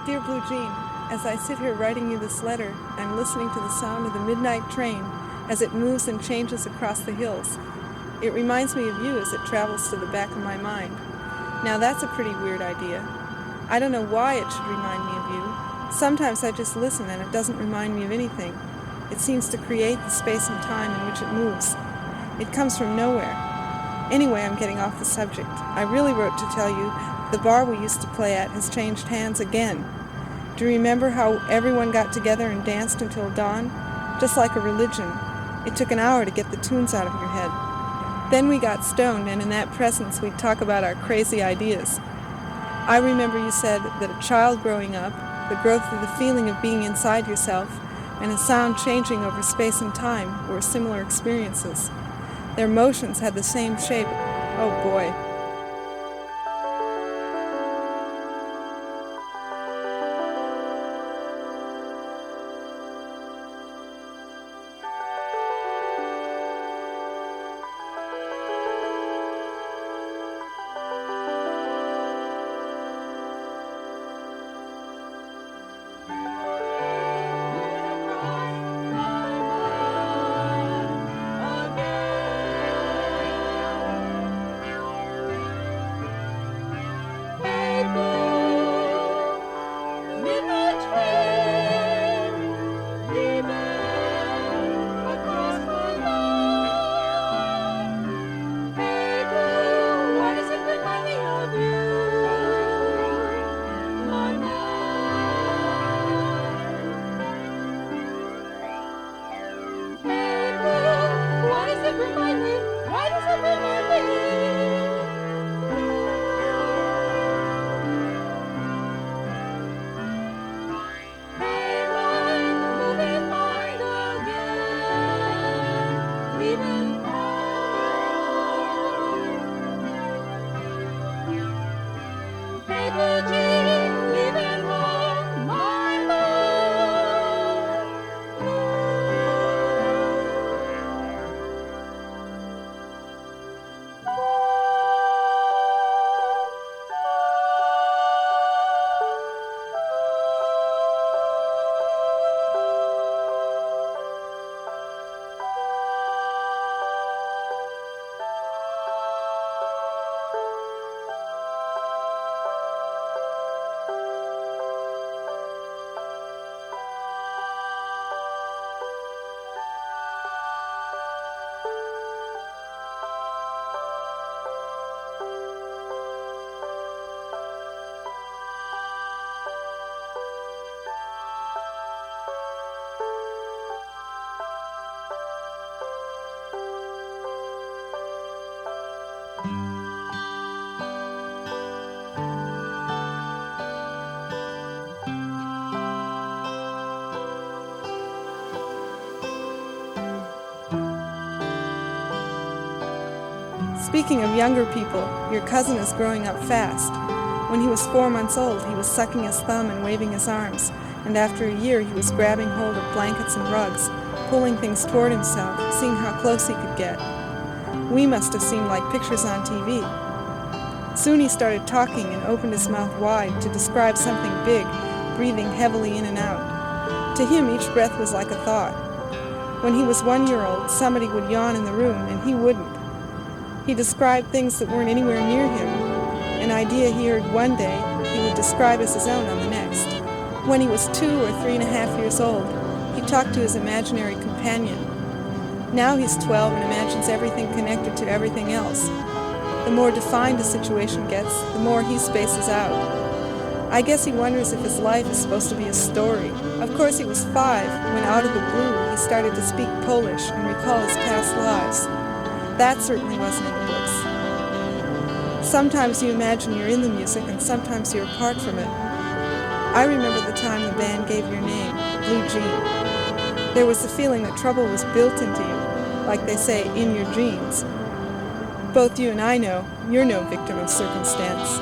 Dear Blue Jean, as I sit here writing you this letter, I'm listening to the sound of the midnight train as it moves and changes across the hills. It reminds me of you as it travels to the back of my mind. Now that's a pretty weird idea. I don't know why it should remind me of you. Sometimes I just listen and it doesn't remind me of anything. It seems to create the space and time in which it moves. It comes from nowhere. Anyway, I'm getting off the subject. I really wrote to tell you the bar we used to play at has changed hands again. Do you remember how everyone got together and danced until dawn? Just like a religion. It took an hour to get the tunes out of your head. Then we got stoned, and in that presence we'd talk about our crazy ideas. I remember you said that a child growing up, the growth of the feeling of being inside yourself, and a sound changing over space and time were similar experiences. Their motions had the same shape. Oh boy. Speaking of younger people, your cousin is growing up fast. When he was 4 months old, he was sucking his thumb and waving his arms, and after a year he was grabbing hold of blankets and rugs, pulling things toward himself, seeing how close he could get. We must have seemed like pictures on TV. Soon he started talking and opened his mouth wide to describe something big, breathing heavily in and out. To him, each breath was like a thought. When he was 1 year old, somebody would yawn in the room, and he wouldn't. He described things that weren't anywhere near him. An idea he heard one day, he would describe as his own on the next. When he was 2 or 3.5 years old, he talked to his imaginary companion. Now he's 12 and imagines everything connected to everything else. The more defined a situation gets, the more he spaces out. I guess he wonders if his life is supposed to be a story. Of course, he was 5 when out of the blue he started to speak Polish and recall his past lives. That certainly wasn't in the books. Sometimes you imagine you're in the music and sometimes you're apart from it. I remember the time the band gave your name, Blue Jean. There was the feeling that trouble was built into you, like they say, in your genes. Both you and I know you're no victim of circumstance.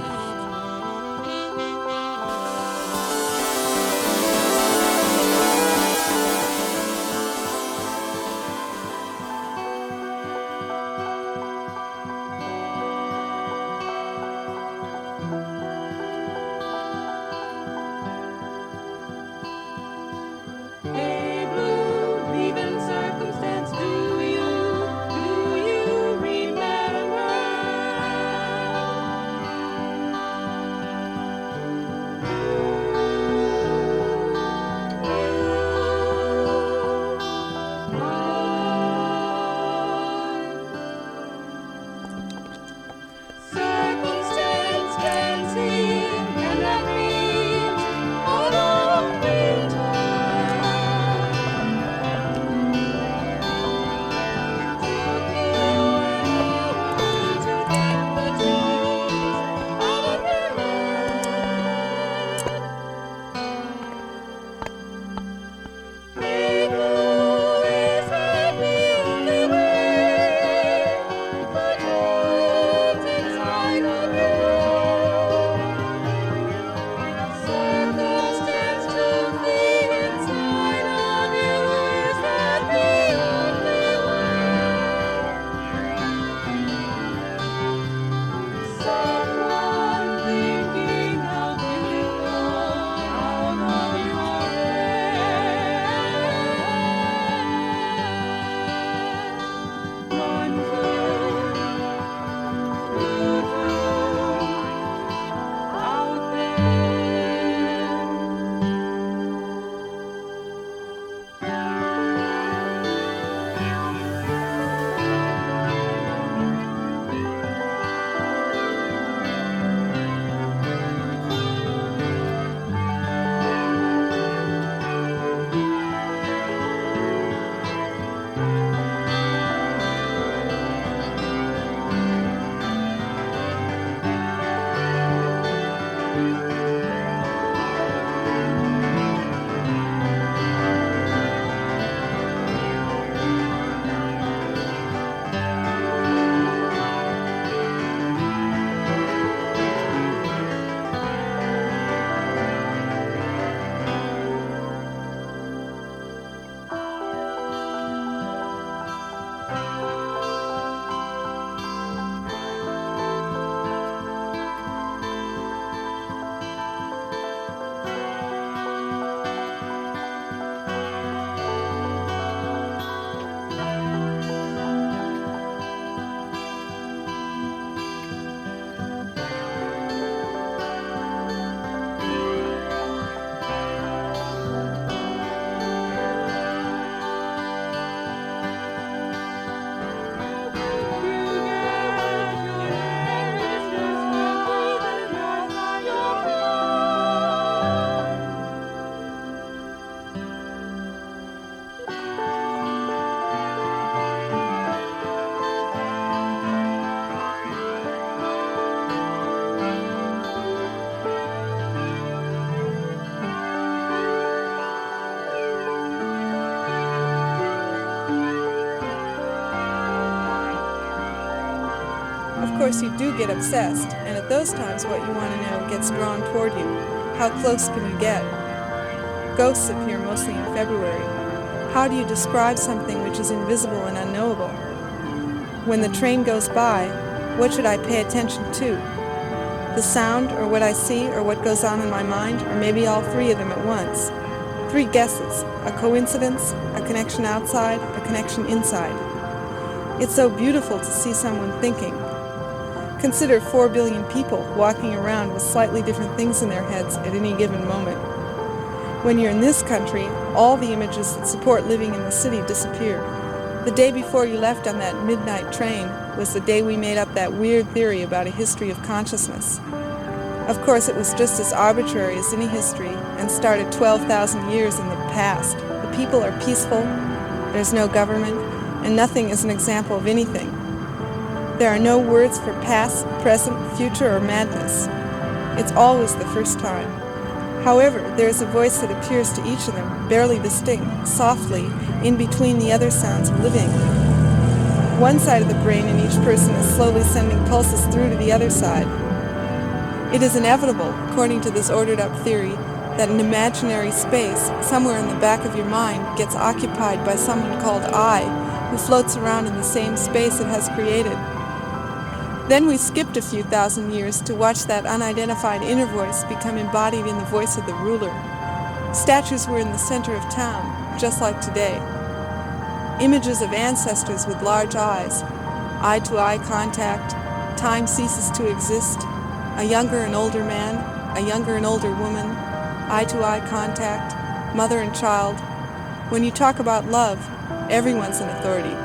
course, you do get obsessed, and at those times what you want to know gets drawn toward you. How close can you get? Ghosts appear mostly in February. How do you describe something which is invisible and unknowable? When the train goes by, what should I pay attention to? The sound, or what I see, or what goes on in my mind, or maybe all three of them at once? 3 guesses: a coincidence, a connection outside, a connection inside. It's so beautiful to see someone thinking. Consider 4 billion people walking around with slightly different things in their heads at any given moment. When you're in this country, all the images that support living in the city disappear. The day before you left on that midnight train was the day we made up that weird theory about a history of consciousness. Of course, it was just as arbitrary as any history and started 12,000 years in the past. The people are peaceful, there's no government, and nothing is an example of anything. There are no words for past, present, future, or madness. It's always the first time. However, there is a voice that appears to each of them, barely distinct, softly, in between the other sounds of living. One side of the brain in each person is slowly sending pulses through to the other side. It is inevitable, according to this ordered-up theory, that an imaginary space, somewhere in the back of your mind, gets occupied by someone called I, who floats around in the same space it has created. Then we skipped a few thousand years to watch that unidentified inner voice become embodied in the voice of the ruler. Statues were in the center of town, just like today. Images of ancestors with large eyes, eye-to-eye contact, time ceases to exist, a younger and older man, a younger and older woman, eye-to-eye contact, mother and child. When you talk about love, everyone's an authority.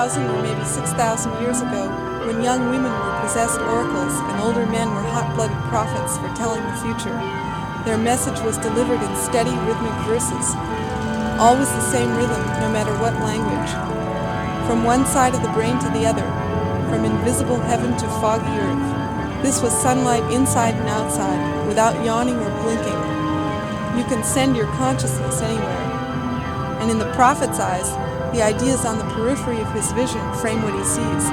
5,000 or maybe 6,000 years ago, when young women were possessed oracles and older men were hot-blooded prophets foretelling the future. Their message was delivered in steady, rhythmic verses, always the same rhythm, no matter what language. From one side of the brain to the other, from invisible heaven to foggy earth. This was sunlight inside and outside, without yawning or blinking. You can send your consciousness anywhere. And in the prophet's eyes, the ideas on the periphery of his vision frame what he sees.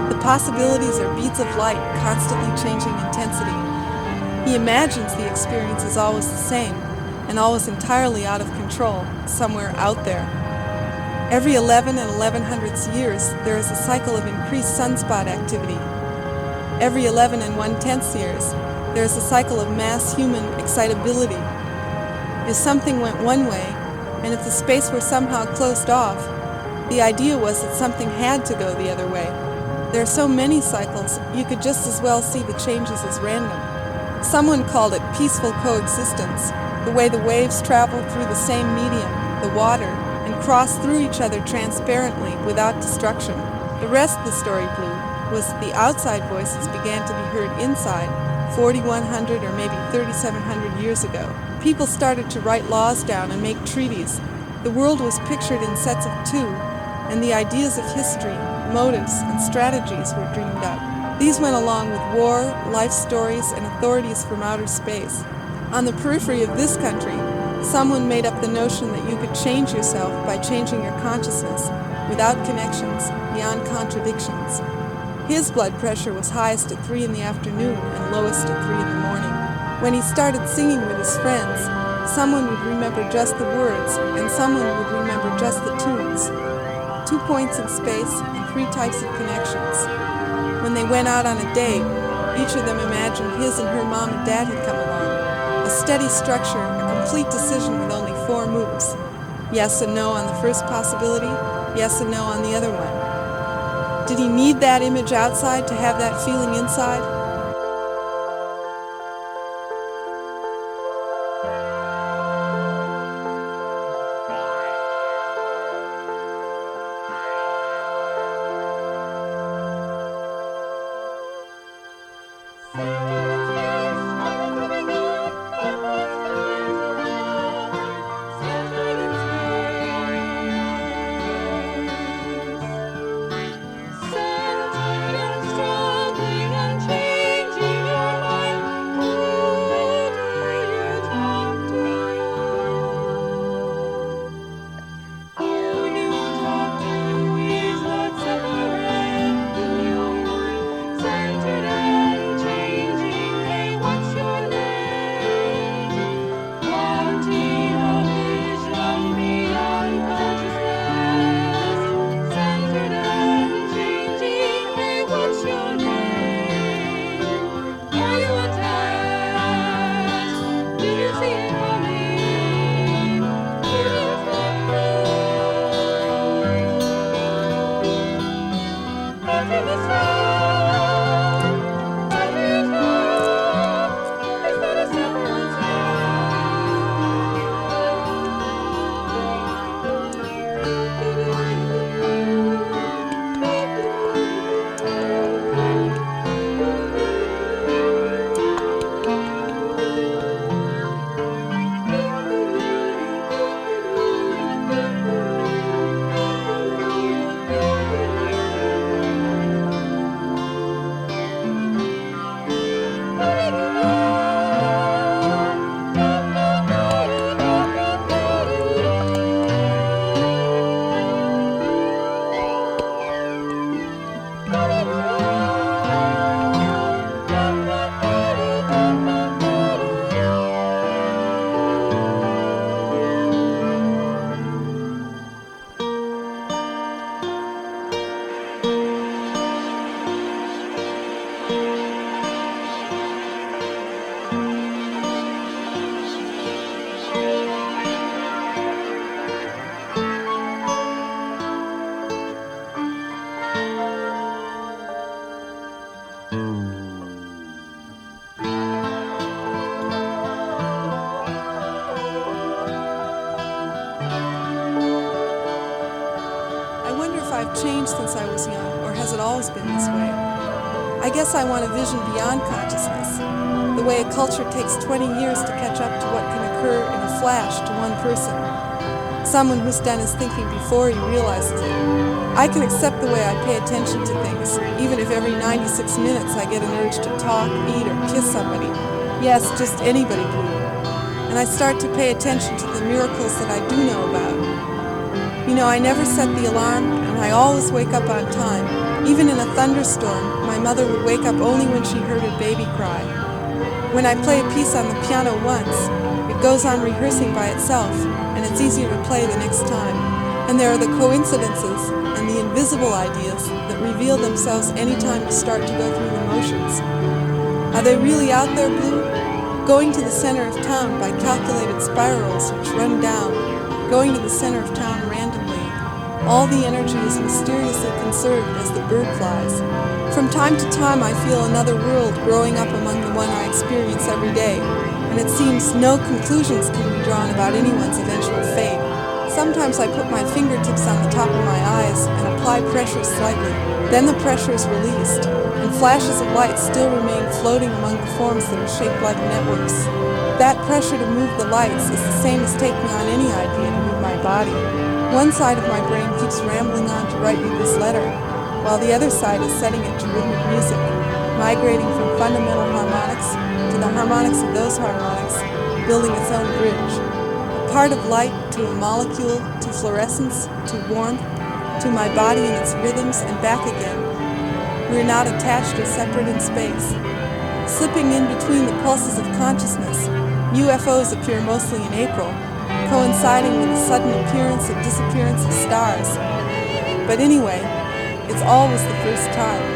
The possibilities are beads of light, constantly changing intensity. He imagines the experience is always the same, and always entirely out of control, somewhere out there. Every 11 and 1100ths years, there is a cycle of increased sunspot activity. Every 11 and 1/10 years, there is a cycle of mass human excitability. If something went one way, and if the space were somehow closed off, the idea was that something had to go the other way. There are so many cycles, you could just as well see the changes as random. Someone called it peaceful coexistence, the way the waves travel through the same medium, the water, and cross through each other transparently without destruction. The rest of the story, Blue, was that the outside voices began to be heard inside 4,100 or maybe 3,700 years ago. People started to write laws down and make treaties. The world was pictured in sets of two, and the ideas of history, motives, and strategies were dreamed up. These went along with war, life stories, and authorities from outer space. On the periphery of this country, someone made up the notion that you could change yourself by changing your consciousness, without connections, beyond contradictions. His blood pressure was highest at 3 in the afternoon and lowest at 3 in the morning. When he started singing with his friends, someone would remember just the words, and someone would remember just the tunes. 2 points in space and 3 types of connections. When they went out on a date, each of them imagined his and her mom and dad had come along. A steady structure, a complete decision with only 4 moves. Yes and no on the first possibility, yes and no on the other one. Did he need that image outside to have that feeling inside? always been this way. I guess I want a vision beyond consciousness, the way a culture takes 20 years to catch up to what can occur in a flash to one person. Someone who's done his thinking before he realizes it. I can accept the way I pay attention to things, even if every 96 minutes I get an urge to talk, eat, or kiss somebody. Yes, just anybody, Blue. And I start to pay attention to the miracles that I do know about. You know, I never set the alarm, and I always wake up on time. Even in a thunderstorm, my mother would wake up only when she heard her baby cry. When I play a piece on the piano once, it goes on rehearsing by itself, and it's easier to play the next time. And there are the coincidences and the invisible ideas that reveal themselves anytime you start to go through the motions. Are they really out there, Blue? Going to the center of town by calculated spirals which run down, going to the center of town randomly. All the energy is mysteriously conserved as the bird flies. From time to time I feel another world growing up among the one I experience every day, and it seems no conclusions can be drawn about anyone's eventual fate. Sometimes I put my fingertips on the top of my eyes and apply pressure slightly. Then the pressure is released, and flashes of light still remain floating among the forms that are shaped like networks. That pressure to move the lights is the same as taking on any idea to move my body. One side of my brain keeps rambling on to write me this letter, while the other side is setting it to rhythmic music, migrating from fundamental harmonics to the harmonics of those harmonics, building its own bridge. Part of light to a molecule, to fluorescence, to warmth, to my body and its rhythms, and back again. We are not attached or separate in space. Slipping in between the pulses of consciousness, UFOs appear mostly in April, coinciding with the sudden appearance and disappearance of stars. But anyway, it's always the first time.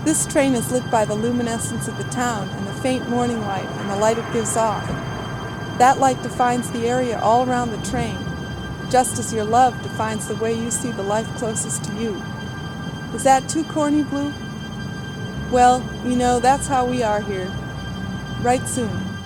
This train is lit by the luminescence of the town and the faint morning light and the light it gives off. That light defines the area all around the train, just as your love defines the way you see the life closest to you. Is that too corny, Blue? Well, you know, that's how we are here. Right soon.